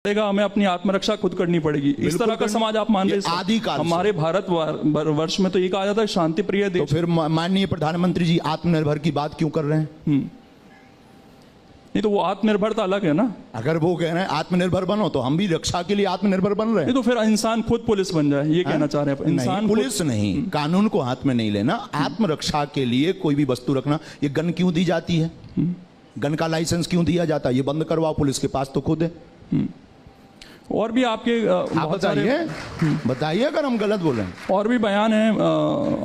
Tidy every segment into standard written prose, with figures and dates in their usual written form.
पड़ेगा, हमें अपनी आत्मरक्षा खुद करनी पड़ेगी। इस तरह का समाज आप मान रहे हैं? आदिकाल हमारे भारत वर्ष में तो ये कहा जाता है शांति प्रिय देश। तो फिर माननीय प्रधानमंत्री जी आत्मनिर्भर की बात क्यों कर रहे हैं? नहीं तो वो आत्मनिर्भरता अलग है ना। अगर वो कह रहे हैं आत्मनिर्भर बनो तो हम भी रक्षा के लिए आत्मनिर्भर बन रहे हैं। नहीं तो फिर इंसान खुद पुलिस बन जाए, ये कहना चाह रहे हैं? इंसान पुलिस नहीं, कानून को हाथ में नहीं लेना। आत्मरक्षा के लिए कोई भी वस्तु रखना। ये गन क्यों दी जाती है? गन का लाइसेंस क्यों दिया जाता है? ये बंद करवाओ, पुलिस के पास तो खुद है। और भी आपके बताइए अगर हम गलत बोले। और भी बयान है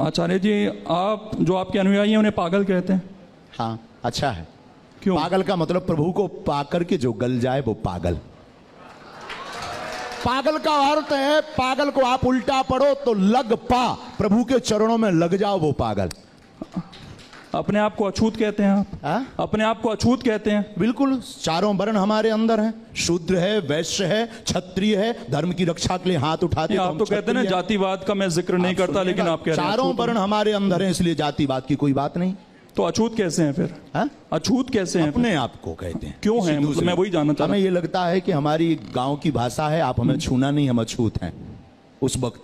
आचार्य जी, आप जो आपके अनुयायी हैं उन्हें पागल कहते हैं। हाँ, अच्छा है। क्यों? पागल का मतलब प्रभु को पाकर के जो गल जाए वो पागल। पागल का अर्थ है, पागल को आप उल्टा पढ़ो तो लग पा, प्रभु के चरणों में लग जाओ, वो पागल। अपने आप को अछूत कहते हैं आप? अपने आप को अछूत कहते हैं? बिल्कुल, चारों वर्ण हमारे अंदर हैं। शूद्र है, वैश्य है, क्षत्रिय है, धर्म की रक्षा के लिए हाथ उठाते हैं। आप तो कहते हैं ना जातिवाद का मैं जिक्र नहीं करता, लेकिन आप कह रहे हैं चारों वर्ण हमारे अंदर हैं, इसलिए जातिवाद की कोई बात नहीं। तो अछूत कैसे हैं फिर? अछूत कैसे हैं? अपने आप को कहते हैं। क्यों हैं? मैं वही जानना चाहता हूं। हमें ये लगता है कि हमारी गांव की भाषा है, आप हमें छूना नहीं, हम अछूत हैं। उस वक्त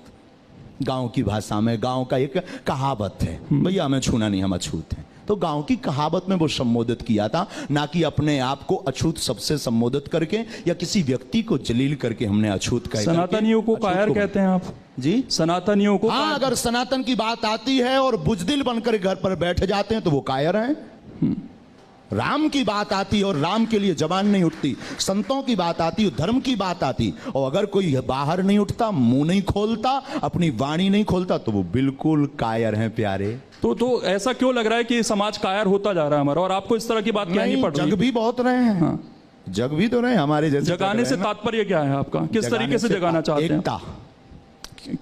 गांव की भाषा में, गांव का एक कहावत है, भैया हमें छूना नहीं, हम अछूत हैं। तो गांव की कहावत में वो संबोधित किया था, ना कि अपने आप को अछूत सबसे संबोधित करके या किसी व्यक्ति को जलील करके हमने अछूत कहा। सनातनियों को कायर कहते हैं आप जी? सनातनियों को? हाँ, अगर सनातन की बात आती है और बुजदिल बनकर घर पर बैठ जाते हैं तो वो कायर हैं। राम की बात आती है और राम के लिए जबान नहीं उठती, संतों की बात आती है, धर्म की बात आती, और अगर कोई बाहर नहीं उठता, मुंह नहीं खोलता, अपनी वाणी नहीं खोलता, तो वो बिल्कुल कायर हैं प्यारे। तो ऐसा क्यों लग रहा है कि समाज कायर होता जा रहा है हमारा, और आपको इस तरह की बात कहनी पड़ रही है? जग भी बहुत रहे हैं। हाँ। जग भी तो रहे हमारे जैसे। जगाने से तात्पर्य क्या है आपका? किस तरीके से जगाना चाहते हैं? एकता।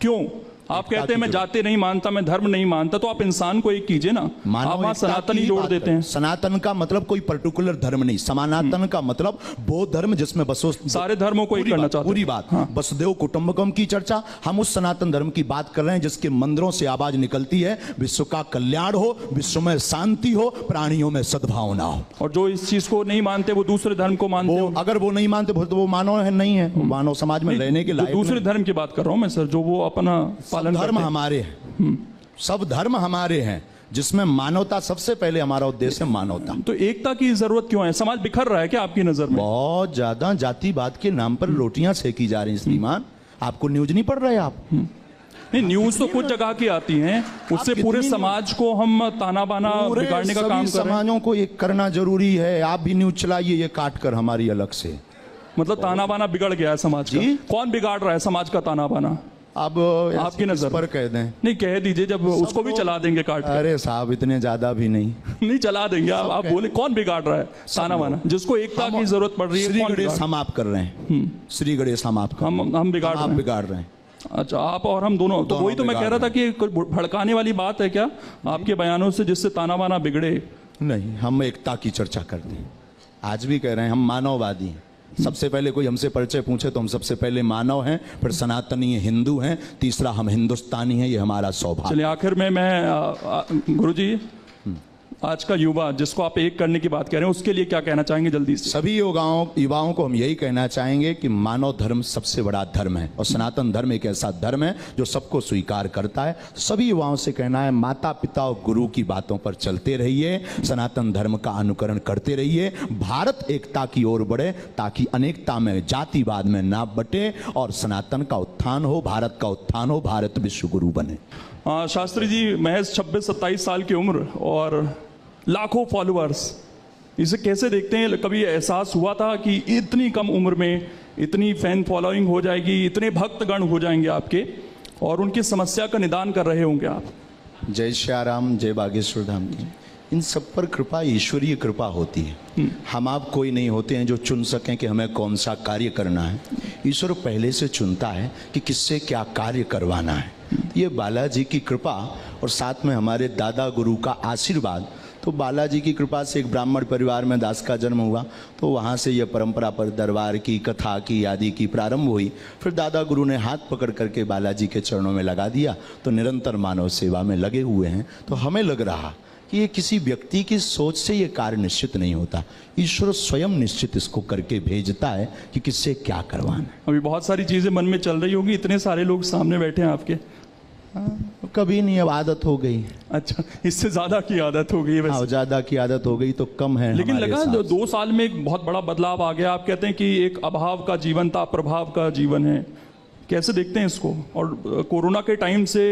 क्यों? आप कहते हैं मैं जाति नहीं मानता, मैं धर्म नहीं मानता, तो आप इंसान को एक कीजिए ना। आप वहां सनातनी जोड़ देते हैं। सनातन का मतलब कोई पर्टिकुलर धर्म नहीं, सनातन का मतलब वो धर्म जिसमें बसो सारे धर्मों को एक करना चाहते हैं। पूरी बात। हाँ। वसुदेव कुटुंबकम की चर्चा, हम उस सनातन धर्म की बात कर रहे हैं जिसके मंदिरों से आवाज निकलती है, विश्व का कल्याण हो, विश्व में शांति हो, प्राणियों में सद्भावना हो। और जो इस चीज को नहीं मानते वो दूसरे धर्म को मानते हैं। अगर वो नहीं मानते तो वो मानव है, नहीं है, मानव समाज में रहने के लायक। दूसरे धर्म की बात कर रहा हूं मैं सर, जो वो अपना पालन। धर्म हमारे हैं, सब धर्म हमारे हैं, जिसमें मानवता सबसे पहले, हमारा उद्देश्य है मानवता। तो एकता की जरूरत क्यों है? समाज बिखर रहा है क्या आपकी नजर में? बहुत ज्यादा जातिवाद के नाम पर रोटियां सेकी जा रही हैं श्रीमान। आपको न्यूज नहीं पढ़ रहे आप? नहीं, न्यूज तो कुछ जगह की आती हैं, उससे पूरे समाज को हम ताना बाना बिगाड़ने का काम कर रहे हैं। समाजों को ये करना जरूरी है। आप भी न्यूज चलाइए ये काट कर हमारी अलग से। मतलब ताना बाना बिगड़ गया है समाज का? कौन बिगाड़ रहा है समाज का ताना बाना? अब आपकी नजर पर कह दें? नहीं, कह दीजिए, जब उसको भी चला देंगे काट। अरे साहब, इतने ज्यादा भी नहीं। नहीं चला देंगे आप बोले कौन बिगाड़ रहा है ताना बाना, जिसको एकता की जरूरत पड़ रही है? श्री गणेश हम आप कर रहे हैं, श्री गणेश हम आप हम बिगाड़ रहे हैं। अच्छा, आप और हम दोनों? तो वही तो मैं कह रहा था कि भड़काने वाली बात है क्या आपके बयानों से, जिससे ताना बाना बिगड़े? नहीं, हम एकता की चर्चा करते हैं, आज भी कह रहे हैं, हम मानववादी हैं। सबसे पहले कोई हमसे परिचय पूछे तो हम सबसे पहले मानव हैं, फिर सनातनी हिंदू हैं, तीसरा हम हिंदुस्तानी हैं। ये हमारा सौभाग्य। चलिए आखिर में मैं गुरुजी, आज का युवा जिसको आप एक करने की बात कह रहे हैं, उसके लिए क्या कहना चाहेंगे जल्दी से? सभी युवाओं को हम यही कहना चाहेंगे कि मानव धर्म सबसे बड़ा धर्म है, और सनातन धर्म एक ऐसा धर्म है जो सबको स्वीकार करता है। सभी युवाओं से कहना है, माता पिता और गुरु की बातों पर चलते रहिए, सनातन धर्म का अनुकरण करते रहिए, भारत एकता की ओर बढ़े, ताकि अनेकता में, जातिवाद में ना बटे, और सनातन का उत्थान हो, भारत का उत्थान हो, भारत विश्व गुरु बने। शास्त्री जी, महज 26-27 साल की उम्र और लाखों फॉलोअर्स, इसे कैसे देखते हैं? कभी एहसास हुआ था कि इतनी कम उम्र में इतनी फैन फॉलोइंग हो जाएगी, इतने भक्तगण हो जाएंगे आपके, और उनकी समस्या का निदान कर रहे होंगे आप? जय श्री राम, जय बागेश्वर धाम की। इन सब पर कृपा, ईश्वरीय कृपा होती है। हम आप कोई नहीं होते हैं जो चुन सकें कि हमें कौन सा कार्य करना है। ईश्वर पहले से चुनता है कि किससे क्या कार्य करवाना है। ये बालाजी की कृपा और साथ में हमारे दादा गुरु का आशीर्वाद। तो बालाजी की कृपा से एक ब्राह्मण परिवार में दास का जन्म हुआ, तो वहाँ से यह परंपरा पर दरबार की, कथा की, आदि की प्रारंभ हुई। फिर दादा गुरु ने हाथ पकड़ करके बालाजी के चरणों में लगा दिया, तो निरंतर मानव सेवा में लगे हुए हैं। तो हमें लग रहा कि ये किसी व्यक्ति की सोच से ये कार्य निश्चित नहीं होता। ईश्वर स्वयं निश्चित इसको करके भेजता है कि किससे क्या करवाना है। अभी बहुत सारी चीजें मन में चल रही होगी, इतने सारे लोग सामने बैठे हैं आपके। कभी नहीं, अब आदत हो गई। अच्छा, इससे ज्यादा की आदत हो गई है वैसे। हाँ, ज्यादा की आदत हो गई तो कम है। लेकिन हमारे लगा साथ। 2 साल में एक बहुत बड़ा बदलाव आ गया। आप कहते हैं कि एक अभाव का जीवन था, प्रभाव का जीवन है। कैसे देखते हैं इसको? और कोरोना के टाइम से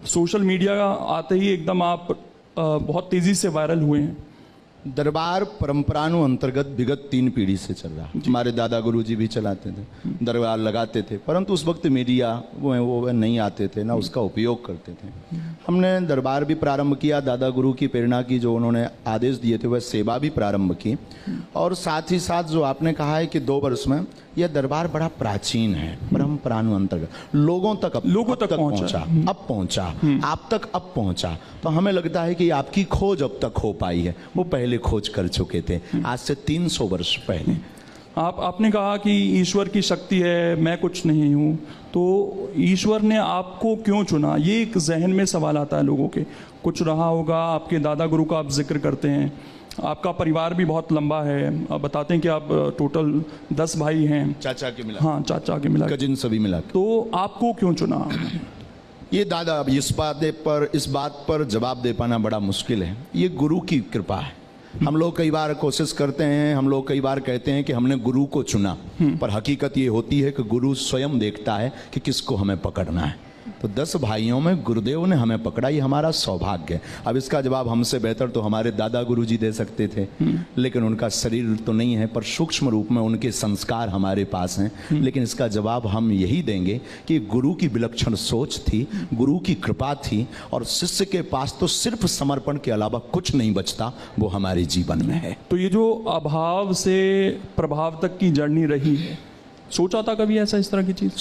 सोशल मीडिया आते ही एकदम आप बहुत तेजी से वायरल हुए हैं। दरबार परंपरानु अंतर्गत विगत 3 पीढ़ी से चल रहा। हमारे दादा गुरुजी भी चलाते थे, दरबार लगाते थे, परंतु उस वक्त मीडिया वो नहीं आते थे, ना उसका उपयोग करते थे। हमने दरबार भी प्रारंभ किया, दादा गुरु की प्रेरणा की, जो उन्होंने आदेश दिए थे वह सेवा भी प्रारंभ की। और साथ ही साथ जो आपने कहा है कि 2 वर्ष में यह दरबार बड़ा प्राचीन है, परंपरानु अंतर्गत लोगों तक पहुंचा, अब पहुंचा, आप तक अब पहुंचा। तो हमें लगता है कि आपकी खोज अब तक हो पाई है, वो पहले खोज कर चुके थे आज से 300 वर्ष पहले। आपने कहा कि ईश्वर की शक्ति है, मैं कुछ नहीं हूँ, तो ईश्वर ने आपको क्यों चुना? ये एक जहन में सवाल आता है लोगों के। कुछ रहा होगा, आपके दादा गुरु का आप जिक्र करते हैं, आपका परिवार भी बहुत लंबा है, आप बताते हैं कि आप टोटल 10 भाई हैं, चाचा के मिला। हाँ, चाचा के मिला, कजिन सभी मिला। तो आपको क्यों चुना? ये दादा, अब इस बात पर जवाब दे पाना बड़ा मुश्किल है। ये गुरु की कृपा है। हम लोग कई बार कोशिश करते हैं, हम लोग कई बार कहते हैं कि हमने गुरु को चुना, पर हकीकत ये होती है कि गुरु स्वयं देखता है कि किसको हमें पकड़ना है। तो 10 भाइयों में गुरुदेव ने हमें पकड़ा, ये हमारा सौभाग्य है। अब इसका जवाब हमसे बेहतर तो हमारे दादा गुरुजी दे सकते थे, लेकिन उनका शरीर तो नहीं है, पर सूक्ष्म रूप में उनके संस्कार हमारे पास हैं। लेकिन इसका जवाब हम यही देंगे कि गुरु की विलक्षण सोच थी, गुरु की कृपा थी, और शिष्य के पास तो सिर्फ समर्पण के अलावा कुछ नहीं बचता, वो हमारे जीवन में है। तो ये जो अभाव से प्रभाव तक की जर्नी रही है, सोचा था कभी ऐसा इस तरह की चीज?